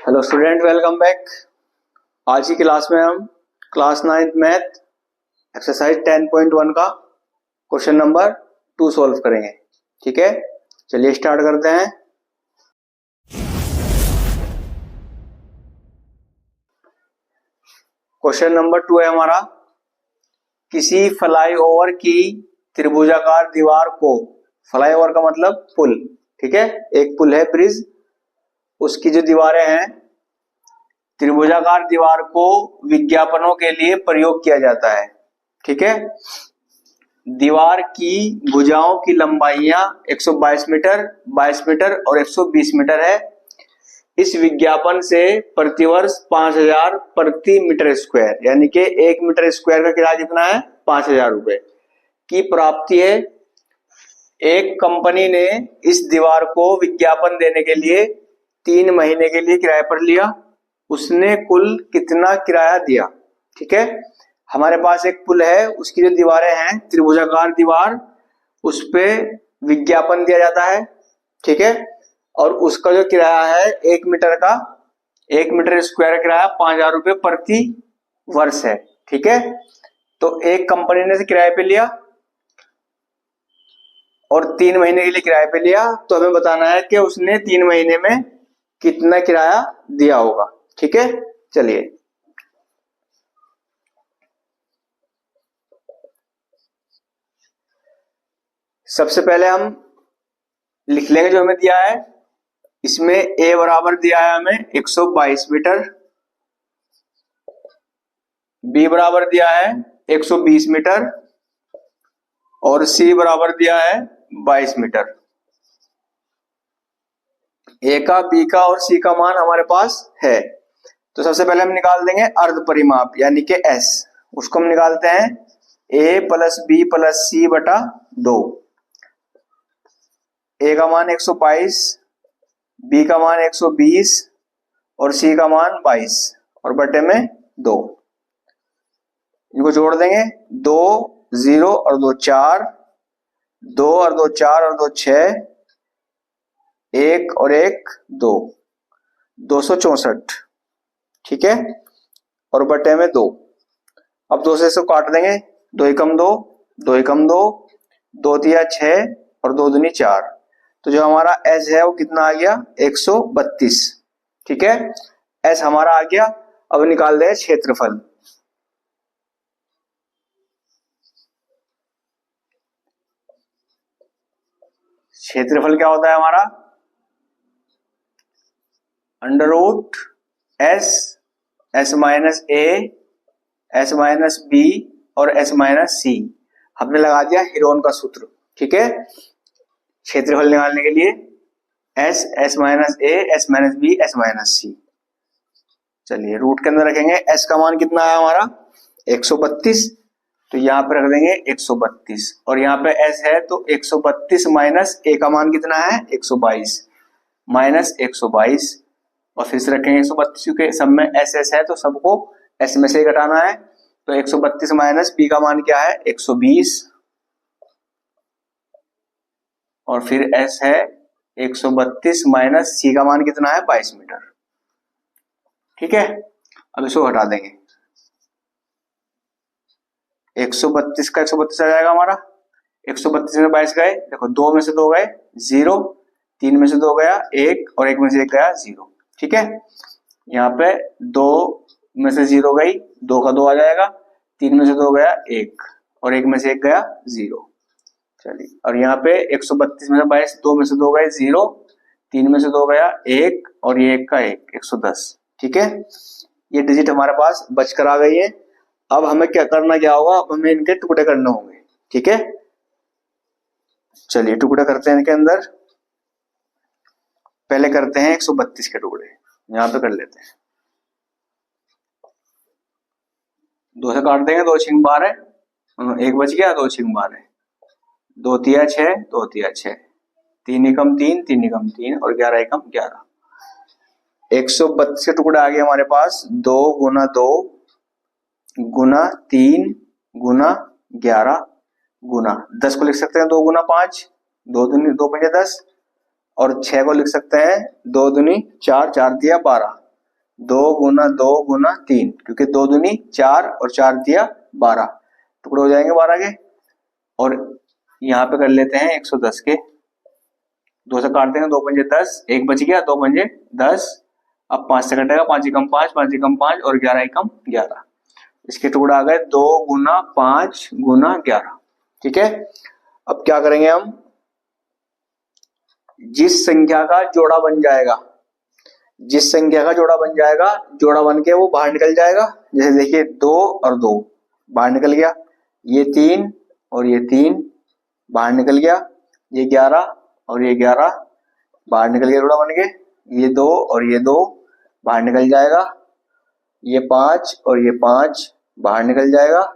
Hello student, welcome back. आज की class में हम क्लास 9th मैथ एक्सरसाइज 10.1 का क्वेश्चन नंबर 2 सॉल्व करेंगे। ठीक है, चलिए स्टार्ट करते हैं। क्वेश्चन नंबर 2 है हमारा, किसी फ्लाईओवर की त्रिभुजाकार दीवार को, फ्लाईओवर का मतलब पुल, ठीक है, एक पुल है, ब्रिज, उसकी जो दीवारें हैं, त्रिभुजाकार दीवार को विज्ञापनों के लिए प्रयोग किया जाता है। ठीक है, दीवार की भुजाओं की लंबाइयां 122 मीटर, 22 मीटर और 120 मीटर है। इस विज्ञापन से प्रतिवर्ष 5000 प्रति मीटर स्क्वायर, यानी कि 1 मीटर स्क्वायर का किराया कितना है, 5000 रुपए की प्राप्ति है। एक कंपनी ने इस दीवार को विज्ञापन देने के लिए 3 महीने के लिए किराए पर लिया। उसने कुल कितना किराया दिया? ठीक है, हमारे पास एक पुल है, उसकी जो दीवारें हैं, त्रिभुजाकार दीवार, उस पे विज्ञापन दिया जाता है। ठीक है, और उसका जो किराया है 1 मीटर का, 1 मीटर स्क्वायर किराया 5000 रुपए प्रति वर्ष है। ठीक है, तो एक कंपनी ने किराए पे लिया और 3 महीने के लिए किराए पे लिया, तो हमें बताना है कि उसने 3 महीने में कितना किराया दिया होगा। ठीक है, चलिए सबसे पहले हम लिख लेंगे जो हमें दिया है। इसमें ए बराबर दिया है हमें 122 मीटर, बी बराबर दिया है 120 मीटर और सी बराबर दिया है 22 मीटर। ए का, बी का और सी का मान हमारे पास है, तो सबसे पहले हम निकाल देंगे अर्ध परिमाप यानी कि एस। उसको हम निकालते हैं ए प्लस बी प्लस सी बटा 2। ए का मान 122, बी का मान 120 और सी का मान 22 और बटे में 2। इनको जोड़ देंगे, 2 0 और 2 4, 2 और 2 4 और 2 6, 1 और 1 2, 264। ठीक है, और बटे में 2। अब 2 से इसको काट देंगे, 2 एकम 2, 2 एकम 2, 2 तिया 6 और 2 दूनी 4। तो जो हमारा एस है वो कितना आ गया, 132। ठीक है, एस हमारा आ गया। अब निकाल दें क्षेत्रफल। क्षेत्रफल क्या होता है हमारा, under root s, s minus a, s minus b और एस माइनस सी। हमने लगा दिया हीरोन का सूत्र। ठीक है, क्षेत्रफल निकालने के लिए s, s minus a, s minus b, s minus c. चलिए रूट के अंदर रखेंगे, एस का मान कितना है हमारा 132, तो यहाँ पे रख देंगे 132 और यहाँ पे एस है तो 132 माइनस ए का मान कितना है 122 माइनस 122 और फिर से रखेंगे 132 क्योंकि सब में एस एस है तो सबको एस में से घटाना है। तो 132 माइनस बी का मान क्या है 120 और फिर एस है 132 माइनस सी का मान कितना है 22 मीटर। ठीक है, अब इसको घटा देंगे, 132 का 132 आ जाएगा हमारा, 132 में 22 गए, देखो 2 में से 2 गए 0, 3 में से 2 गया 1 और 1 में से 1 गया 0। ठीक है, यहाँ पे 2 में से 0 गई, 2 का 2 आ जाएगा, 3 में से 2 गया 1 और 1 में से 1 गया 0। चलिए, और यहाँ पे 132 में से 22, 2 में से 2 गए 0, 3 में से 2 गया 1 और ये 1 का 1, 110। ठीक है, ये डिजिट हमारे पास बच कर आ गई है। अब हमें क्या करना, क्या होगा, अब हमें इनके टुकड़े करने होंगे। ठीक है, चलिए टुकड़े करते हैं इनके अंदर। पहले करते हैं 132 के टुकड़े, यहां पे कर लेते हैं, 2 से काट देंगे, 2 छिंग 12, 1 बच गया, 2 छिंग 12, 2 तिया 6, 2 तिया 6, 3 एकम 3, 3 एकम 3 और 11 एकम 11। 132 के टुकड़े आ गए हमारे पास, 2 गुना 2 गुना 3 गुना 11 गुना 10 को लिख सकते हैं 2 गुना 5, 2 दूनी 2 पंजे 10 और 6 को लिख सकते हैं 2 दूनी 4, 4 दिया 12 2 × 2 × 3, क्योंकि 2 दूनी 4 और 4 दिया 12, टुकड़े हो जाएंगे 12 के। और यहाँ पे कर लेते हैं 110 के, 2 से काट देंगे, 2 पंजे 10, 1 बच गया, 2 पंजे 10, अब 5 से कटेगा, 5 एकम 5, 5 एकम 5 और 11 एकम 11, इसके टुकड़े आ गए 2 × 5 × 11। ठीक है, अब क्या करेंगे हम, जिस संख्या का जोड़ा बन जाएगा, जिस संख्या का जोड़ा बन जाएगा, जोड़ा बन के वो बाहर निकल जाएगा। जैसे देखिए 2 और 2 बाहर निकल गया, ये 3 और ये 3 बाहर निकल गया, ये 11 और ये 11 बाहर निकल गया, जोड़ा बन के, ये 2 और ये 2 बाहर निकल जाएगा, ये 5 और ये 5 बाहर निकल जाएगा,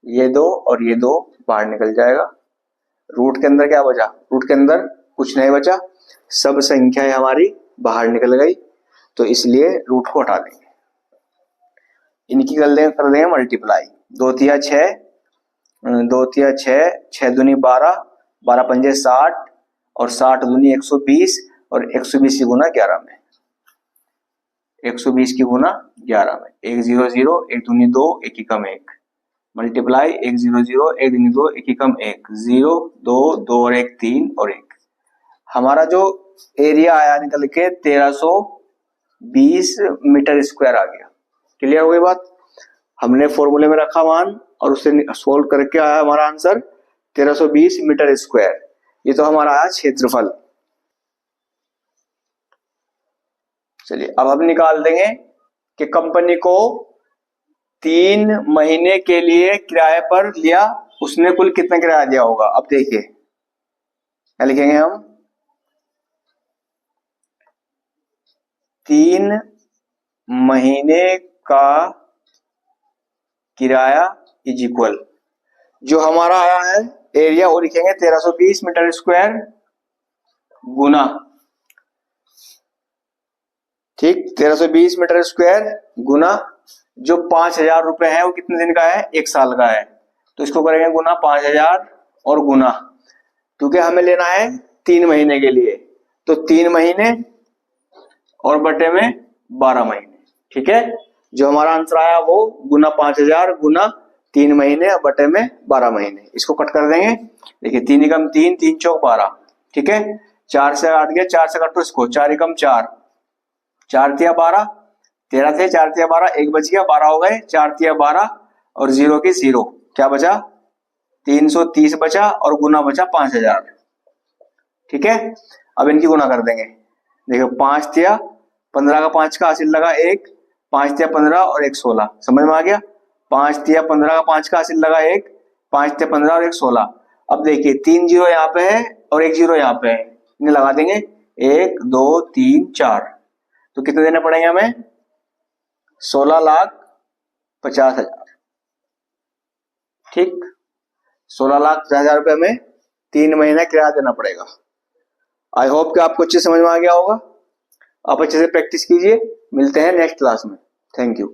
ये 2 और ये 2 बाहर निकल जाएगा। रूट के अंदर क्या बचा, रूट के अंदर कुछ नहीं बचा, सब संख्याएं हमारी बाहर निकल गई, तो इसलिए रूट को हटा देंगे। इनकी कर देंगे मल्टीप्लाई, 2 तिया 6, 2 तिया 6, 6 दूनी 12, 12 पंजे 60 और 60 दूनी 120 और 120 की गुना 11 में, 120 की गुना 11 में, 1 0 0, 1 दूनी 2, 1 एकम 1, मल्टीप्लाई 1 0 0, 1 दूनी 2, 1 एकम 1, 0 2 2 और 1 3 और 1। हमारा जो एरिया आया निकल के 1320 मीटर स्क्वायर आ गया। क्लियर हो गई बात, हमने फॉर्मूले में रखा मान और उससे सोल्व करके आया हमारा आंसर 1320 मीटर स्क्वायर। ये तो हमारा आया क्षेत्रफल। चलिए अब हम निकाल देंगे कि कंपनी को 3 महीने के लिए किराए पर लिया, उसने कुल कितना किराया दिया होगा। अब देखिए क्या लिखेंगे हम, 3 महीने का किराया इज इक्वल, जो हमारा आया है एरिया वो लिखेंगे 1320 मीटर स्क्वायर गुना, ठीक, 1320 मीटर स्क्वायर गुना जो 5000 रुपए है वो कितने दिन का है, 1 साल का है, तो इसको करेंगे गुना 5000 और गुना, क्योंकि हमें लेना है 3 महीने के लिए, तो 3 महीने और बटे में 12 महीने। ठीक है, जो हमारा आंसर आया वो गुना 5000 गुना 3 महीने और बटे में 12 महीने। इसको कट कर देंगे, देखिए 3 एकम 3, 3 चौक 12, ठीक है, 4 से काट गया, 4 से काटो इसको, 4 एकम 4, 4 तिया 12, 13 थे, 4 तिया 12, 1 बच गया, 12 हो गए, 4 तिया 12 और 0 की 0, क्या बचा 330 बचा और गुना बचा 5000। ठीक है, अब इनकी गुना कर देंगे, देखो 5 तिया 15 का 5 का हासिल लगा 1, 5 तिया 15 और 1 16, समझ में आ गया, 5 तिया 15 का 5 का हासिल लगा 1, 5 तिया 15 और 1 16। अब देखिए 3 जीरो यहाँ पे है और 1 जीरो यहाँ पे है, इन्हें लगा देंगे 1 2 3 4, तो कितने देने पड़ेंगे हमें, 16,50,000। ठीक, 16,50,000 रुपए में 3 महीना किराया देना पड़ेगा। आई होप कि आपको अच्छे समझ में आ गया होगा। आप अच्छे से प्रैक्टिस कीजिए, मिलते हैं नेक्स्ट क्लास में। Thank you.